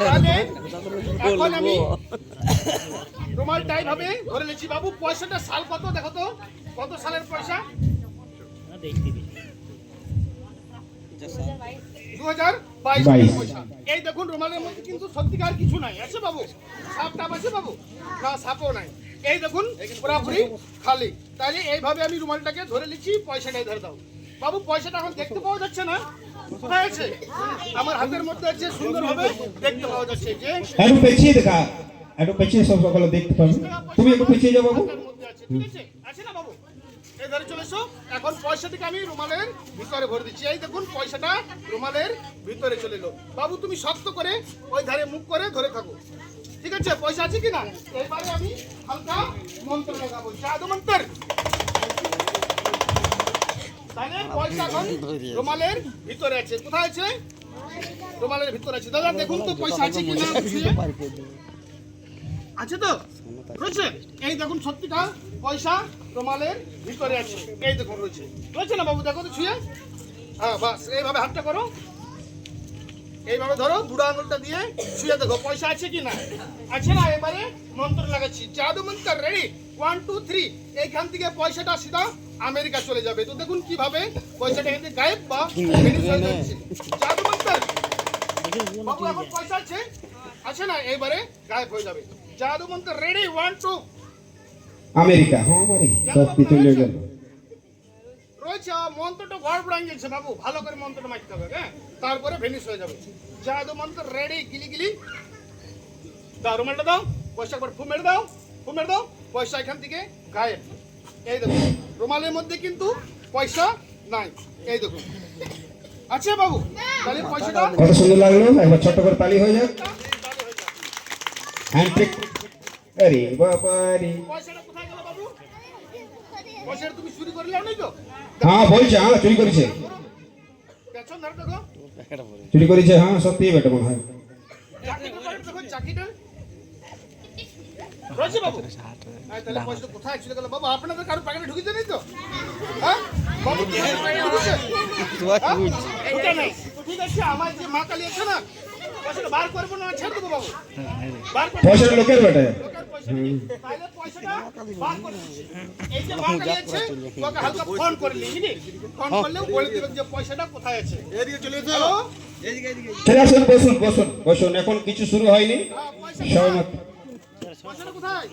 তাহলে এখন আমি রুমালটা এইভাবে ধরে নিচ্ছি। বাবু পয়সাটা সাল কত দেখো তো, কত সালের পয়সা? 2022 পয়সা। এই দেখুন রুমালের মধ্যে কিন্তু সত্যিকার কিছু নাই, আছে বাবু? সাপ টাপ আছে বাবু? না, সাপও নাই। এই দেখুন পুরোপুরি খালি। তাহলে এইভাবে আমি রুমালটাকে ধরে নিচ্ছি, পয়সাটাই ধরে দাও। বাবু পয়সাটা এখন দেখতে পাওয়া যাচ্ছে না, কোথায় আছে? আমার হাতের মধ্যে আছে, সুন্দরভাবে দেখতে পাওয়া যাচ্ছে। যে একটু পেছিয়ে দেখা, একটু পেছিয়ে সব সকলে দেখতে পাবে। তুমি একটু পেছিয়ে যাও বাবু। হাতের মধ্যে আছে, ঠিক আছে? আছে না বাবু? এই ধরে চলে এসো। এখন পয়সাটাকে আমি রুমালের ভিতরে ভরে দিচ্ছি। এই দেখুন পয়সাটা রুমালের ভিতরে চলে এলো। বাবু তুমি শক্ত করে ওই ধারে মুখ করে ধরে থাকো, ঠিক আছে? পয়সা আছে কিনা এইবারে আমি হালকা মন্ত্র লাগাবো, জাদু মন্ত্র। তাহলে পয়সা এখন রুমালের ভিতরে আছে। কোথায় আছে? রুমালের ভিতরে আছে। দাদা দেখুন তো পয়সা আছে কিনা, আছে তো? রয়েছে। এই দেখুন সত্যিকার পয়সা রুমালের ভিতরে আছে। এই দেখুন রয়েছে, রয়েছে না বাবু? দেখো তো ছুঁয়ে। হ্যাঁ বাস, এইভাবে হাতটা করো, এইভাবে ধরো, বুড়ো আঙুলটা দিয়ে ছুঁয়ে দেখো পয়সা আছে কি না। আছে না? এবারে মন্ত্র লাগাচ্ছি, জাদু মন্ত্র। রেডি? 1 2 3। এইখান থেকে পয়সাটা সিধা আমেরিকা চলে যাবে। তো দেখুন কিভাবে পয়সাটা এখান থেকে গায়েব বা ফিনিশ হয়ে যাচ্ছে। জাদু মন্ত্র। বাবু এখন পয়সা আছে, আছে না? এইবারে গায়েব হয়ে যাবে। জাদু মন্ত্র। রেডি? 1 2। আমেরিকা, হ্যাঁ আমারই সব কিছু চলে গেল। রয়েছে মন্ত্রটা গড়বড়াই গেছে বাবু, ভালো করে মন্ত্রটা মারতে হবে, হ্যাঁ? তারপরে ভেনিশ হয়ে যাবে। জাদু মন্ত্র রেডি। গিলি গিলি দাও, রুমালটা দাও, পয়সা একবার ফু মেরে দাও, ফু মেরে দাও। পয়সা এখান থেকে গায়েব। এই দেখুন রুমালের মধ্যে কিন্তু পয়সা নাই। এই দেখুন আছে বাবু। তাহলে পয়সাটা কত সুন্দর লাগলো, একবার ছোট করে তালি হয়ে যাক। হ্যান্ডশেক। আরে বাবা রে, পয়সাটা কোথায় গেল বাবু? পয়সাটা তুমি চুরি করে নাও নাই তো? হ্যাঁ বলছে, হ্যাঁ চুরি করেছে, পেছন ধরে দেখো, চুরি করেছে, হ্যাঁ সত্যি বেটা মনে হয়। চাকিটা ধরে দেখো, চাকিটা রয়েছে বাবু। তাহলে পয়সাটা কোথায় চলে গেল বাবু? আপনাদের কারো প্যাকেটে ঢুকিতে নেই তো? হ্যাঁ বাবু, প্যাকেটে ঢুকেছে? ওটা নাই। ঠিক আছে, আমার যে মা কালী আছে না, পয়সাটা বার করবো না, ছেড়ে দেবো বাবু। বার করে পয়সাটা লোকের বেটা। তাহলে পয়সাটা বার করে দিচ্ছি। এই যে মা কালী আছে, তোকে হালকা ফোন করে নিয়ে, ফোন করলেও বলে দিবেন যে পয়সাটা কোথায় আছে। এদিকে চলে এসো। চলে আসুন, বসুন বসুন বসুন, এখন কিছু শুরু হয়নি, সবাই পয়সাটা কোথায়?